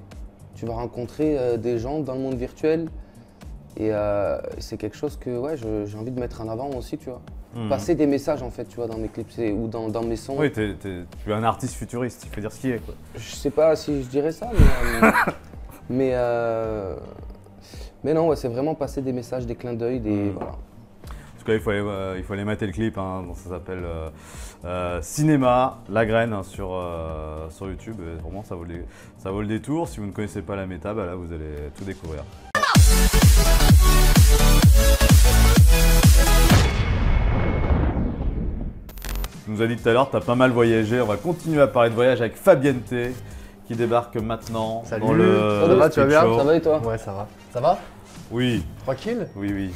Tu vas rencontrer des gens dans le monde virtuel et c'est quelque chose que j'ai envie de mettre en avant aussi, tu vois. Passer des messages en fait, tu vois, dans mes clips ou dans mes sons. Oui, tu es un artiste futuriste, il faut dire ce qu'il est, quoi. Je sais pas si je dirais ça, mais non, c'est vraiment passer des messages, des clins d'œil, voilà. En tout cas, il faut aller mater le clip, donc ça s'appelle Cinéma, La Graine sur YouTube. Et vraiment, ça vaut le détour. Si vous ne connaissez pas la méta, là, vous allez tout découvrir. Tu nous as dit tout à l'heure, tu as pas mal voyagé. On va continuer à parler de voyage avec Fabienne T, qui débarque maintenant. Salut. Dans le Ça va, tu vas bien? Ça va et toi? Ouais, ça va. Ça va? Oui. Tranquille? Oui.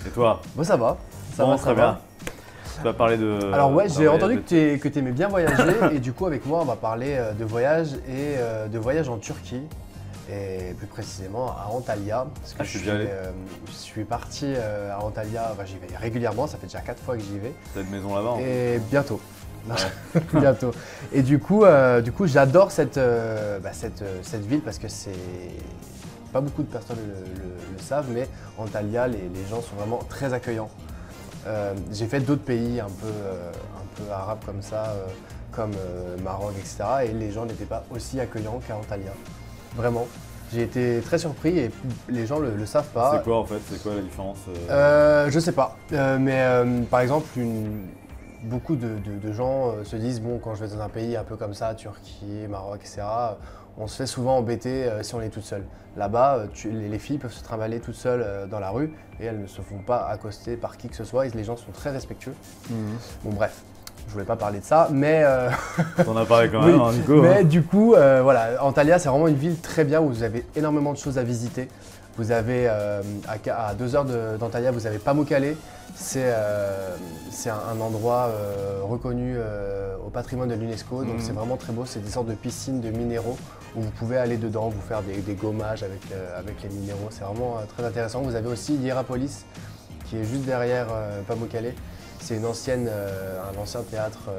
Et toi? Moi ça va. Ça va, très bien. Tu vas parler de… Alors ouais, j'ai entendu que tu aimais bien voyager et du coup avec moi on va parler de voyage et de voyage en Turquie et plus précisément à Antalya. Parce que je suis parti à Antalya, j'y vais régulièrement, ça fait déjà 4 fois que j'y vais. T'as une maison là-bas? Et bientôt. Ouais. Bientôt. Et du coup j'adore cette ville parce que c'est… Pas beaucoup de personnes le savent, mais Antalya, les gens sont vraiment très accueillants. J'ai fait d'autres pays un peu arabes comme ça, comme Maroc, etc. Et les gens n'étaient pas aussi accueillants qu'à Antalya. Vraiment. J'ai été très surpris et les gens le savent pas. C'est quoi en fait? C'est quoi la différence? Je sais pas. Mais par exemple, beaucoup de gens se disent bon, quand je vais dans un pays un peu comme ça, Turquie, Maroc, etc., on se fait souvent embêter si on est toute seule. Là-bas, les filles peuvent se trimballer toutes seules dans la rue et elles ne se font pas accoster par qui que ce soit et les gens sont très respectueux. Bon bref, je voulais pas parler de ça, mais… T'en as parlé quand même, oui, Nico. Mais du coup, voilà, Antalya c'est vraiment une ville très bien où vous avez énormément de choses à visiter. Vous avez, à 2 heures d'Antalya, vous avez Pamukkale. C'est un endroit reconnu au patrimoine de l'UNESCO, donc c'est vraiment très beau. C'est des sortes de piscines de minéraux où vous pouvez aller dedans, vous faire des gommages avec les minéraux. C'est vraiment très intéressant. Vous avez aussi Hierapolis qui est juste derrière Pamukkale. C'est un ancien théâtre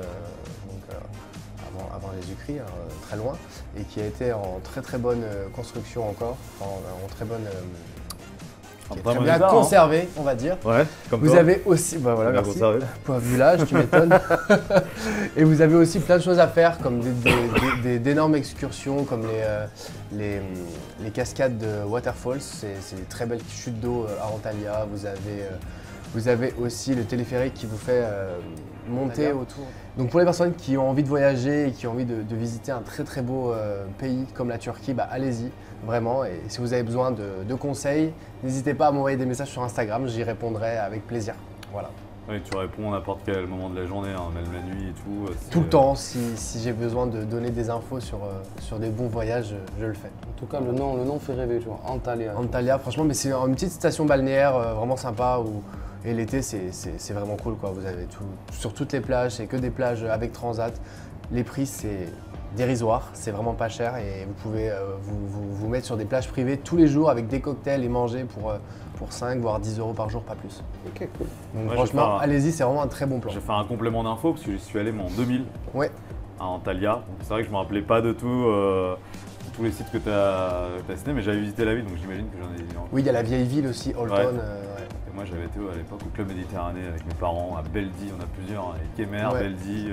avant Jésus-Christ, très loin, et qui a été en très très bonne construction encore, en très bonne qui est Très très bon bien départ, conservé, on va dire. Ouais, comme Vous toi. avez aussi, bah voilà, Bien merci. conservé. Pas vu l'âge, tu m'étonnes. Et vous avez aussi plein de choses à faire, comme d'énormes excursions, comme les cascades de Waterfalls. C'est des très belles chutes d'eau à Antalya. Vous avez aussi le téléphérique qui vous fait monter autour. Donc pour les personnes qui ont envie de voyager et qui ont envie de visiter un très très beau pays comme la Turquie, bah, allez-y, vraiment. Et si vous avez besoin de conseils, n'hésitez pas à m'envoyer des messages sur Instagram, j'y répondrai avec plaisir. Voilà. Oui, tu réponds à n'importe quel moment de la journée, hein, même la nuit et tout. Tout le temps, si j'ai besoin de donner des infos sur des bons voyages, je le fais. En tout cas, le nom fait rêver, tu vois. Antalya. Antalya, franchement, mais c'est une petite station balnéaire vraiment sympa et l'été, c'est vraiment cool, quoi. Vous avez tout sur toutes les plages, c'est que des plages avec transat. Les prix, c'est dérisoire, c'est vraiment pas cher et vous pouvez vous mettre sur des plages privées tous les jours avec des cocktails et manger pour 5 voire 10 € par jour, pas plus. Ok, cool. Donc Ouais, franchement, allez-y, c'est vraiment un très bon plan. Je vais faire un complément d'info parce que j'y suis allé moi, en 2000 Ouais. à Antalya. Donc c'est vrai que je me rappelais pas de tout, tous les sites que tu as cités, mais j'avais visité la ville, donc j'imagine que j'en ai vu. Oui, il y a la vieille ville aussi, Holton. Ouais. Ouais. Et moi j'avais été à l'époque au Club Méditerranée avec mes parents, à Beldi, on a plusieurs, hein, et Kemer, Ouais. Beldi.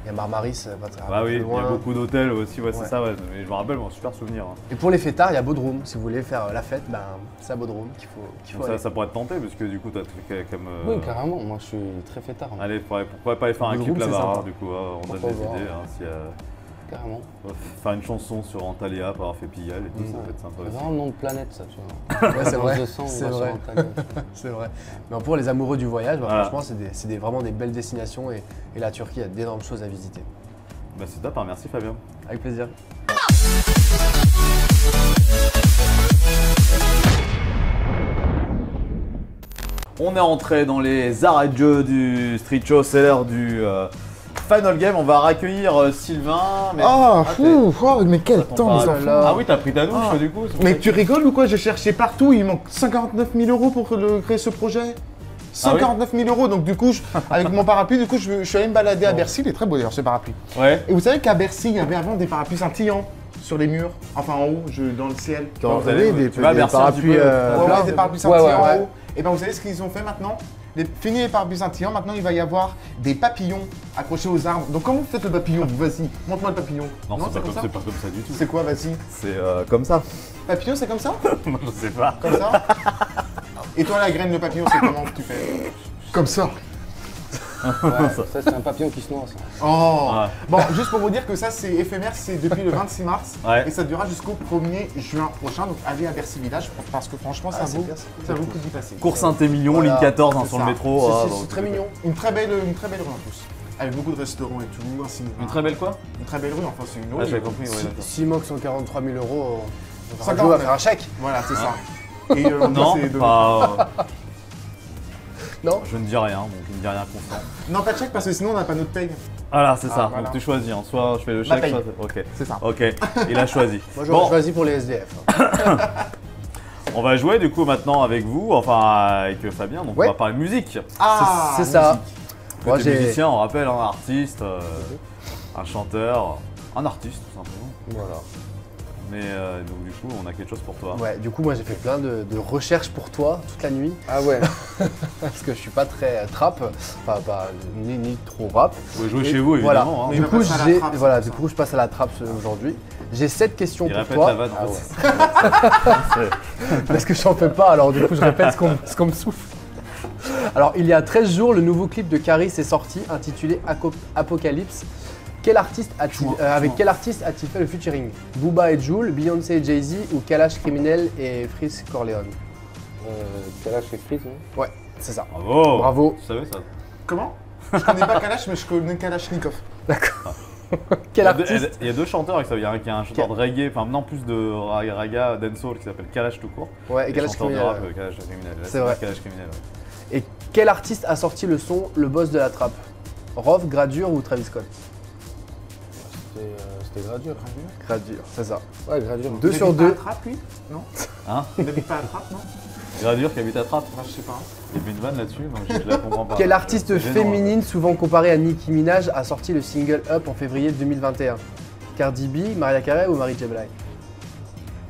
Il y a Marmaris, pas très Bah oui, plus il y a loin. beaucoup d'hôtels aussi, ouais, Ouais. c'est ça, ouais. Mais je me rappelle, bon, super souvenir. Hein. Et pour les fêtards, il y a Bodrum. Si vous voulez faire la fête, ben, c'est à Bodrum qu'il faut Donc aller. ça pourrait te tenter parce que du coup, tu as fait comme. Oui, carrément. Moi, je suis très fêtard. Allez, pourquoi pas aller faire un Bodrum, clip c'est là-bas, sympa. hein, du coup, hein, on donne Pourquoi des pas. idées. Hein, si, Carrément. faire une chanson sur Antalya, pour avoir fait Pigalle et tout, ça peut être sympa C'est aussi. vraiment le nom de planète, ça, tu vois. Ouais, c'est vrai. On se sent, on C'est va sur vrai. Antalya. C'est vrai. Mais pour les amoureux du voyage, bah, Voilà. franchement, c'est vraiment des belles destinations et la Turquie a d'énormes choses à visiter. Bah c'est top, hein, merci Fabien. Avec plaisir. On est rentré dans les arrêts de jeu du Street Show, c'est l'heure du Final Game. On va accueillir Sylvain. Mais... Oh, t'es- mais quel on temps, parle- les là enfants. là. Ah oui, t'as pris ta douche Ah. du coup. c'est pour Mais ça que- tu rigoles ou quoi? J'ai cherché partout, il manque 59 000 € pour créer ce projet. 149 000 €, donc du coup, avec mon parapluie, du coup, je suis allé me balader à Bercy, il est très beau d'ailleurs ce parapluie. Ouais. Et vous savez qu'à Bercy, il y avait avant des parapluies scintillants sur les murs, enfin en haut, dans le ciel. Quand vous Oui, allez- des tu vas à Bercy un petit parapluies, peu, Ouais, plein. ouais, des parapluies Ouais, scintillants ouais, en ouais. haut. Et ben vous savez ce qu'ils ont fait maintenant? Fini les parapluies scintillants, maintenant il va y avoir des papillons accrochés aux arbres. Donc comment vous faites le papillon? Vas-y, montre-moi le papillon. Non, c'est comme ça. pas comme ça du tout. C'est quoi, vas-y? C'est comme ça. Papillon, c'est comme ça? Moi je sais pas. Comme ça? Et toi, la graine de papillon, c'est comment que tu fais? Comme ça. Ouais, ça, c'est un papillon qui se noie, ça. Oh. Ouais. Bon, juste pour vous dire que ça, c'est éphémère, c'est depuis le 26 mars. Ouais. Et ça durera jusqu'au 1er juin prochain. Donc allez à Bercy Village parce que franchement, ça c'est vaut bien, c'est cool. ça vaut le coup d'y passer. Cours Saint-Émilion, Voilà, ligne 14 hein, c'est sur ça. le métro. C'est- ah, c'est donc, très mignon. Une très belle rue en plus. Avec beaucoup de restaurants et tout, un cinéma. Une très belle quoi? Une très belle rue, enfin c'est une Ah rue. j'avais compris, ouais, d'accord. S'il manque 143 000 €, on va 50 faire un chèque. Voilà, c'est ça. Et Non, c'est de- pas, Non? je ne dis rien, donc je ne dis rien constant. Non, pas de chèque parce que sinon on n'a pas notre paye. Voilà, c'est ça. voilà. Donc tu choisis, hein. Soit je fais le La chèque, paye. soit... Ok. C'est ça. Ok, il a choisi. Moi, j'aurais Bon, choisi pour les SDF. on va jouer du coup maintenant avec vous, enfin avec Fabien, donc Ouais. on va parler musique. Ah, C'est ça. musique. Moi, Côté musicien, on rappelle, un artiste, un chanteur, un artiste tout simplement. Voilà. Mais donc du coup, on a quelque chose pour toi. Ouais, du coup, moi, j'ai fait plein de recherches pour toi toute la nuit. Ah ouais. Parce que je suis pas très trap, enfin, pas, ni trop rap. Vous pouvez jouer Et chez vous voilà. évidemment. Mais Hein. il Du va coup, passer à la j'ai, trappe, voilà, c'est du coup, je passe à la trappe aujourd'hui. J'ai 7 questions Il pour répète toi. la vanne. Ah en ouais. fait. Parce que j'en fais pas, alors du coup, je répète ce qu'on me souffle. Alors, il y a 13 jours, le nouveau clip de Caris est sorti, intitulé Apocalypse. Avec quel artiste a-t-il fait le featuring? Booba et Jul, Beyoncé et Jay-Z ou Kalash Criminel et Freeze Corleone? Kalash et Freeze, non? Ouais, c'est ça. Bravo. Bravo. Tu savais ça? Comment? Je connais pas Kalash, mais je connais Kalashnikov. D'accord. Il Quel y a artiste? il y a deux chanteurs avec ça. Il y a un chanteur de reggae, enfin maintenant plus de raga, dancehall qui s'appelle Kalash tout court. Ouais, et Et Kalash chanteur de Criminel. rap, Kalash criminel. Là, C'est vrai. Kalash criminel. Ouais. Et quel artiste a sorti le son Le Boss de la Trappe? Rov, Gradure ou Travis Scott? C'était Gradure. Gradure, c'est ça. Ouais, Gradure. 2 Il sur habite pas 2. à Trappes, lui? Non? Hein? Il n'habite pas à Trappes, non? Gradure qui habite à Trappes. Bah, je sais pas. Il y a une vanne là-dessus, donc je la comprends pas. Quelle artiste C'est gênant, féminine, souvent comparée à Nicki Minaj, a sorti le single Up en février 2021? Cardi B, Mariah Carey ou Mary J. Blige?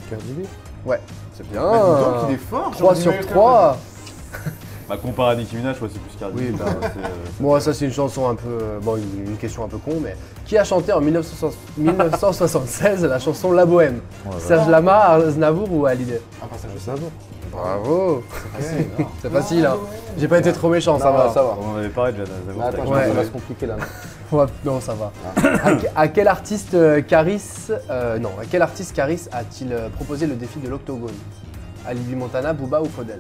Cardi B. Ouais. C'est bien. Bah, dis donc, il est fort. 3 sur 3. Bah, comparé à Nicki Minaj, ouais, c'est plus Cardi B. Oui, bah, C'est, bon, ça c'est une chanson un peu. Bon, une question un peu con, mais. Qui a chanté en 1976 la chanson La Bohème? Ouais, Serge Lama, Aznavour ou Hallyday? Ah, bah, ça, je sais. Aznavour. Bravo. C'est facile, hein. J'ai pas été trop méchant, ça va. Ça va. On en avait parlé déjà d'Aznavour. Mais attends, Ouais. ça va se compliquer là. Non, ça va. À quel artiste Caris a-t-il proposé le défi de l'octogone? Alibi Montana, Booba ou Faudel?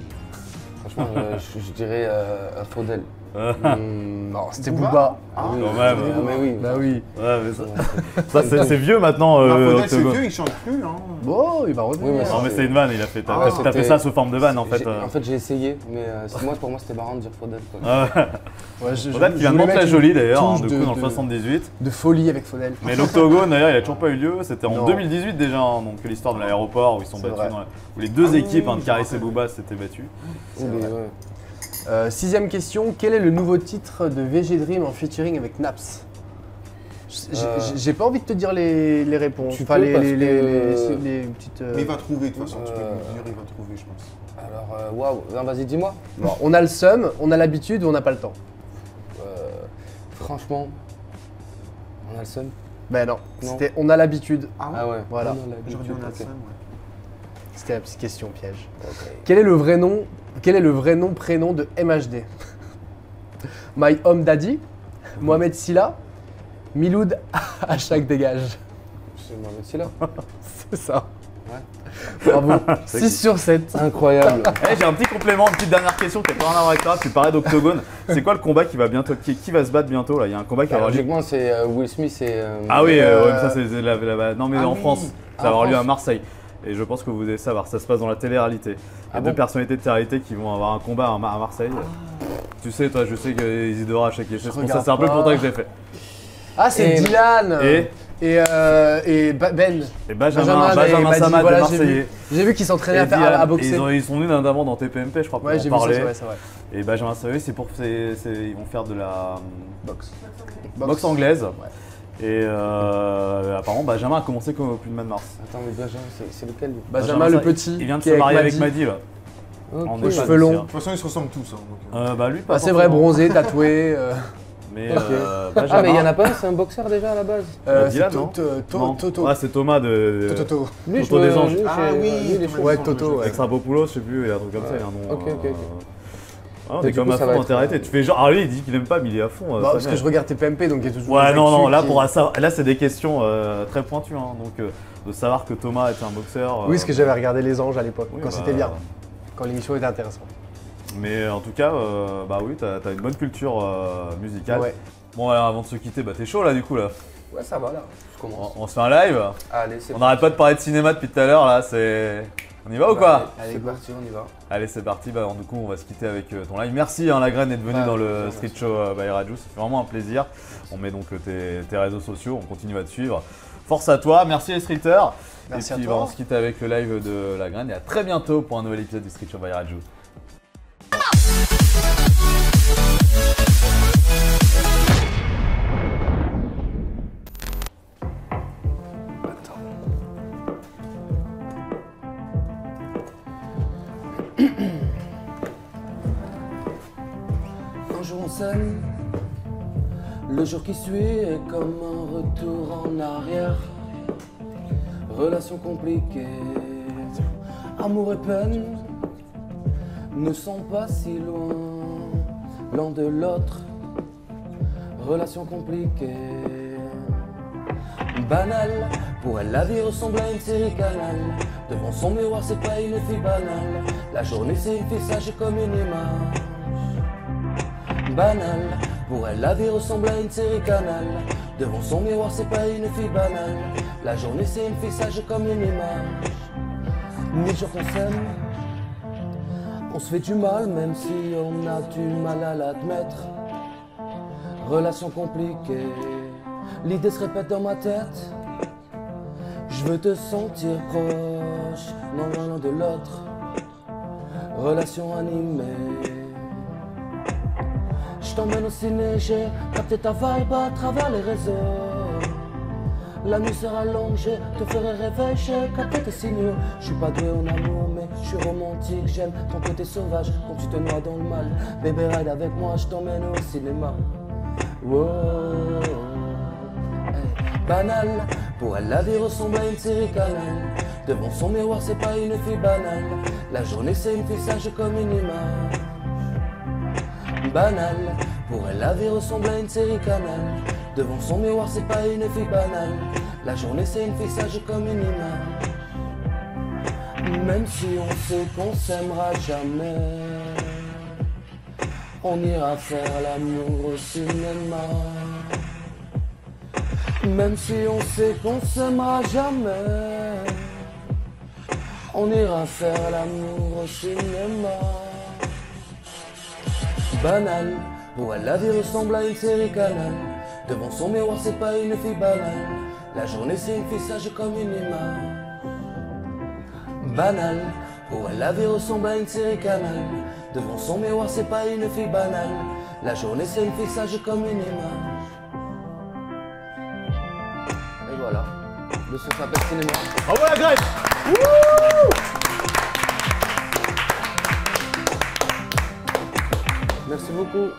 Franchement, je dirais Faudel. Non, c'était Booba. Booba. Ah, Quand même. Mais oui. Bah oui. Ouais, mais ça c'est vieux maintenant. Faudel, c'est Octogone. vieux, il chante plus. Hein. Bon, il va revenir. Oui, mais Non mais c'est une vanne, il a fait, Ah ouais, t'as fait c'était- ça sous forme de vanne en fait. En fait, j'ai essayé, mais pour moi, c'était marrant de dire Faudel. Quoi. Ouais, Faudel qui vient de voulais mettre Mantes-la-Jolie une d'ailleurs, touche du coup dans le 78. de folie avec Faudel. Mais l'Octogone d'ailleurs il a toujours pas eu lieu, c'était en Non. 2018 déjà, hein, donc l'histoire de l'aéroport où ils sont C'est battus, vrai. où les deux équipes de Caris et Booba s'étaient battues. Oui, mais ouais. 6ème question, quel est le nouveau titre de VG Dream en featuring avec Naps? J'ai pas envie de te dire les réponses, Tu enfin peux, les parce que- petites. Mais il va trouver, de toute façon, tu peux lui dire, il va trouver, je pense. Alors, waouh, non, vas-y, dis-moi. Bon, on a le seum, on a l'habitude ou on n'a pas le temps? Franchement, on a le seum. Ben non, Non. c'était on a l'habitude. Ah ouais. Ah ouais. Voilà. On a l'habitude, J'aurais dit on a ok. ça, ouais. C'était la petite question piège. Ok. Quel est le vrai nom prénom de MHD? My Home Daddy, Mohamed Silla, Miloud hashtag dégage. C'est Mohamed Silla. C'est ça. Ouais. Bravo. 6 sur 7. Incroyable. Eh, j'ai un petit complément, une petite dernière question qui n'a pas rien à voir avec ça. Tu parlais d'Octogone. C'est quoi le combat qui va bientôt, qui va se battre bientôt là? Il y a un combat qui va avoir lieu. Logiquement, c'est Will Smith et. Ah oui, ouais, mais ça c'est non mais Ah en oui. France, ça Ah, va avoir en lieu à France. Marseille. Et je pense que vous devez savoir, ça se passe dans la télé-réalité. Il y a Ah deux bon personnalités de télé-réalité qui vont avoir un combat à Marseille. Tu sais, toi, je sais que Isidora à chaque échelle, c'est pour ça, regarde c'est un peu pas. pour toi que je l'ai fait. Ah, c'est Et- Dylan. Et Et Ben. Et Benjamin il m'a dit, Samad voilà, de j'ai vu. Marseillais. J'ai vu qu'ils s'entraînaient à, Et Dylan, à boxer. Ils sont venus notamment dans TPMP, je crois, pour Ouais, en j'ai vu ça, parler. c'est vrai. Et Benjamin Samad, c'est pour, ils vont faire de la Boxe. boxe anglaise. Ouais. Et apparemment, Benjamin a commencé comme au plus de mois de mars. Attends, mais Benjamin, c'est lequel lui Benjamin le petit. Il vient de qui se est marier avec Madi. Madi là. Ok. En Aux Espagne, cheveux longs. ici, De toute façon, ils se ressemblent tous. Hein, donc, hein. Bah lui, pas Ah, c'est vrai, forcément. bronzé, tatoué. Mais Ok. Benjamin. Ah, mais il y en a pas un, c'est un boxeur déjà à la base. Dylan, c'est non Non. Toto. Ah, c'est Thomas de Toto. Lui, Toto des Anges. Ah oui, les Thomas Ouais, des Toto, Anges, ouais. Extrapopoulos, je sais plus, il y a un truc comme ça, il y a un nom. Ok, ok, ok. Ah, on Et est du comme coup, à ça fond va en être, télé-réalité. Tu fais genre, ah lui il dit qu'il aime pas, mais il est à fond. Bah, parce que je regarde TPMP, donc il y a toujours Ouais, des non, non, actus là qui- pour savoir, là c'est des questions très pointues, hein, donc de savoir que Thomas était un boxeur. Oui, parce que j'avais regardé Les Anges à l'époque, oui, quand bah, c'était bien, quand l'émission était intéressante. Mais en tout cas, bah oui, t'as une bonne culture musicale. Ouais. Bon, alors, avant de se quitter, bah t'es chaud là du coup là. Ouais, ça va là. Je commence. On se fait un live. Allez, c'est On n'arrête pas de parler de cinéma depuis tout à l'heure là, c'est. On y va ou quoi? Allez, c'est parti, on y va. Allez, c'est parti. Bah, du coup, on va se quitter avec ton live. Merci, hein, Lagraine, d'être venu Bah, dans le merci. Street Show by Raju. Ça fait vraiment un plaisir. On met donc tes réseaux sociaux. On continue à te suivre. Force à toi. Merci les streeters. Merci et puis, à toi. bah, on se quitte avec le live de Lagraine. Et à très bientôt pour un nouvel épisode du Street Show by Raju. Un jour on s'aime, le jour qui suit est comme un retour en arrière. Relation compliquée, amour et peine ne sont pas si loin l'un de l'autre. Relation compliquée, banale, pour elle la vie ressemble à une série Canal. Devant son miroir c'est pas une fille banale, la journée c'est une fille sage comme une image. Banal, pour elle la vie ressemble à une série Canal. Devant son miroir c'est pas une fille banale, la journée c'est une fille sage comme une image. Ni jour qu'on s'aime, on se fait du mal même si on a du mal à l'admettre. Relation compliquée, l'idée se répète dans ma tête. Je veux te sentir proche, non l'un de l'autre. Relation animée. Je t'emmène au ciné, j'ai capté ta vibe à travers les réseaux. La nuit sera longue, je te ferai rêver, je capte tes signaux. Je suis pas doué en amour, mais je suis romantique. J'aime ton côté sauvage, quand tu te noies dans le mal. Bébé ride avec moi, je t'emmène au cinéma. Wow. Hey. Banal, pour elle la vie ressemble à une série Canal. Devant son miroir, c'est pas une fille banale. La journée c'est une fille sage comme une image. Banal, pour elle la vie ressemble à une série Canal. Devant son miroir, c'est pas une fille banale. La journée c'est une fille sage comme une image. Même si on sait qu'on s'aimera jamais, on ira faire l'amour au cinéma. Même si on sait qu'on s'aimera jamais, on ira faire l'amour au cinéma. Banal, pour elle la vie ressemble à une série Canal. Devant son miroir c'est pas une fille banale. La journée c'est une fille sage comme une image. Banal, pour elle la vie ressemble à une série Canal. Devant son miroir c'est pas une fille banale. La journée c'est une fille sage comme une image. Et voilà, le son s'appelle Cinéma. Bravo la Grèce. Merci beaucoup.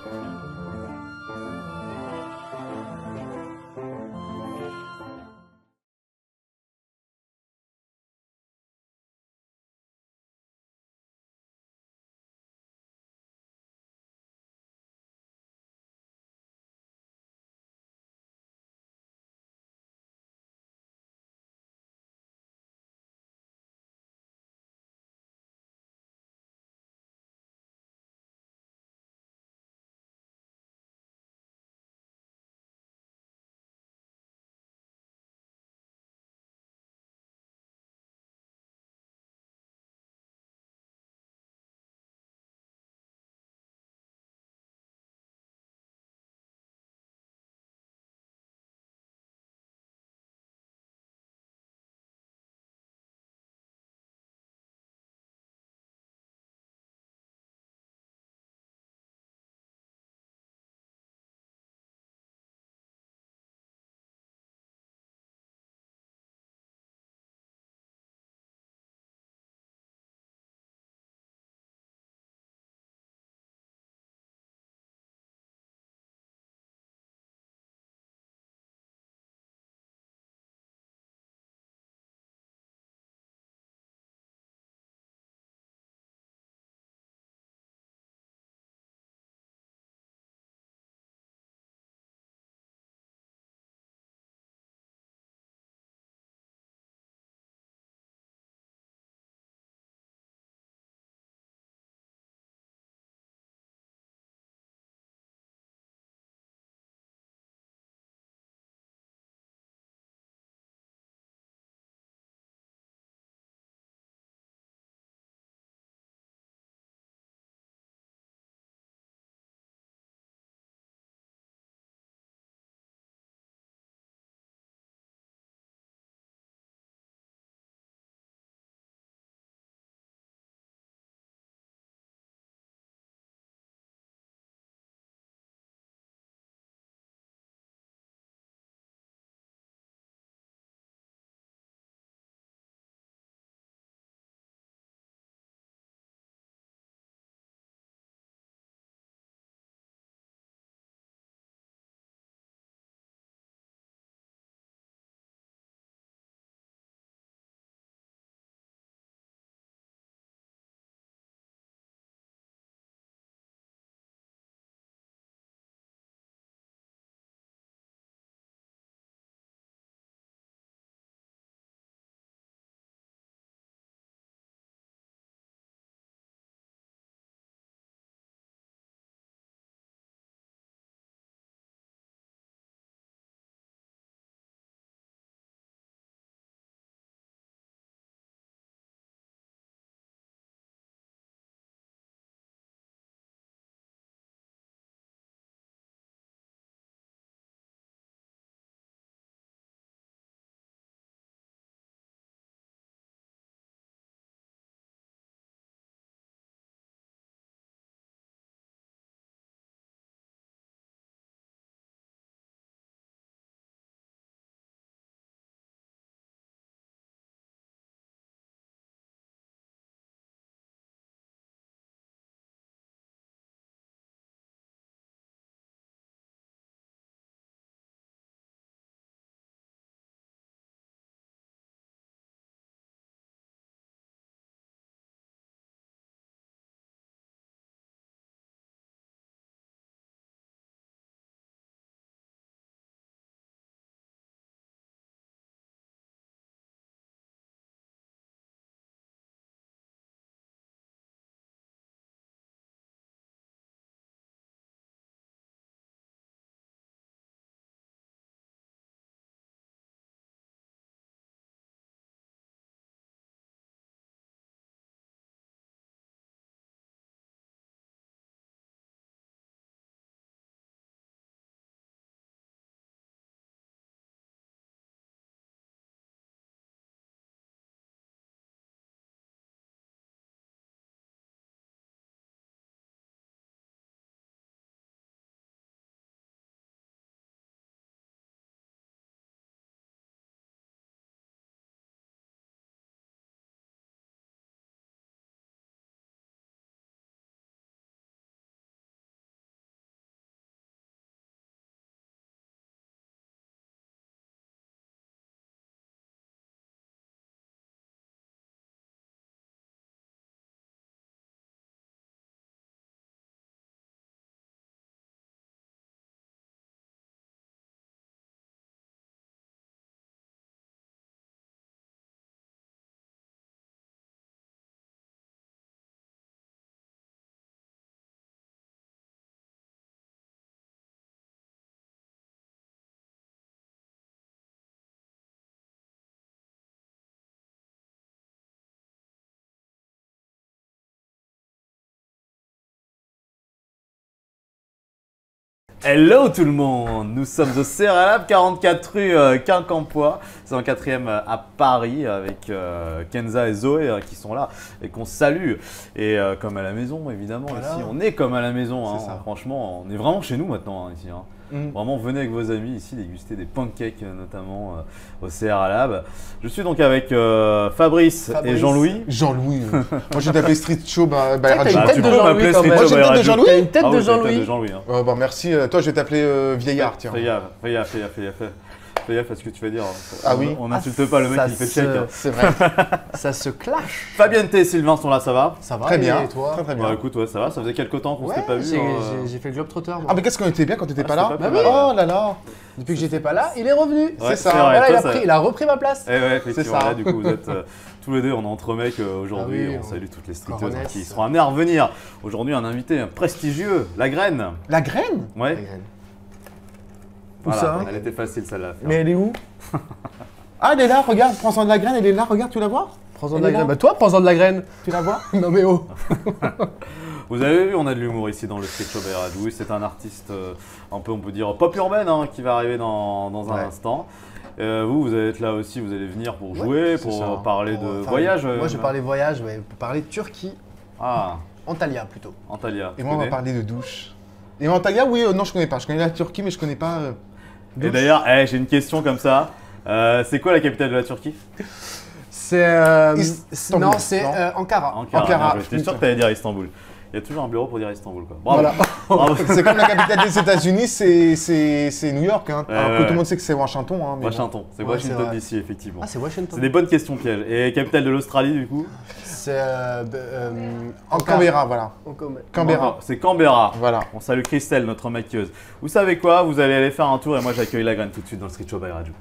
Hello tout le monde, nous sommes au Serralab, 44 rue Quincampoix, c'est en 4e à Paris avec Kenza et Zoé qui sont là et qu'on salue. Et comme à la maison évidemment, voilà. Ici on est comme à la maison, hein, franchement on est vraiment chez nous maintenant ici. Hein. Vraiment venez avec vos amis ici déguster des pancakes notamment au Serralab. Je suis donc avec Fabrice et Jean-Louis. Jean-Louis, moi je vais t'appeler Street Show by Radio. Tu peux m'appeler Street Show by Radio. T'as une tête de Jean-Louis. Bah merci, toi je vais t'appeler Vieillard tiens. Fais gaffe à ce que tu vas dire. Ah oui. On n'insulte pas le mec qui fait check. C'est vrai. Ça se clash. Fabienne et Sylvain sont là, ça va? Ça va. Très bien. Et toi? Très bien. Bah écoute, ouais, ça va, ça faisait quelques temps qu'on s'était pas vu. J'ai fait le Globetrotter. Ah mais qu'est-ce qu'on était bien quand t'étais pas là? Bah oui. Oh là là. Depuis que j'étais pas là, il est revenu. Ouais, c'est ça. vrai, Voilà, toi, il a repris ma place. Eh ouais, effectivement. ça. Là, du coup, vous êtes tous les deux, on est entre mecs aujourd'hui. Ah oui, on salue toutes les streeteuses Coronets. qui seront amenées à revenir. Aujourd'hui, un invité prestigieux, La Graine. La graine? Ouais. Où ça? Elle était facile celle-là. Mais elle est où? Ah elle est là, regarde, prends-en de la graine, elle est là, regarde, tu la vois? Prends-en de la graine. Bah toi, prends-en de la graine. Tu la vois? Non mais oh. Vous avez vu, on a de l'humour ici dans le Street Show by Radio. Oui, c'est un artiste un peu, on peut dire, pop urbaine hein, qui va arriver dans un instant. Vous allez être là aussi, vous allez venir pour jouer, pour parler de voyage. Moi, je vais parler voyage, mais pour parler Turquie. Ah, Antalya plutôt. Antalya. Et moi on va parler de douche. Et Antalya, oui, non je connais pas. Je connais la Turquie mais je connais pas. Et d'ailleurs, j'ai une question comme ça. C'est quoi la capitale de la Turquie? C'est Istanbul. non, c'est Ankara. Ankara. J'étais sûr que tu allais dire Istanbul. Il y a toujours un bureau pour dire Istanbul. Quoi. Bravo. Voilà. Bravo. C'est comme la capitale des États-Unis, c'est New York. Hein. Alors que tout le monde sait que c'est Washington. Hein, mais Washington, c'est Ouais, Washington c'est DC effectivement. Ah, c'est Washington. C'est des bonnes questions pièges. Et capitale de l'Australie du coup? C'est Canberra, voilà. Canberra. C'est Canberra. Voilà. On salue Christelle, notre maquilleuse. Vous savez quoi? Vous allez aller faire un tour et moi j'accueille La Graine tout de suite dans le Street Show by Radio.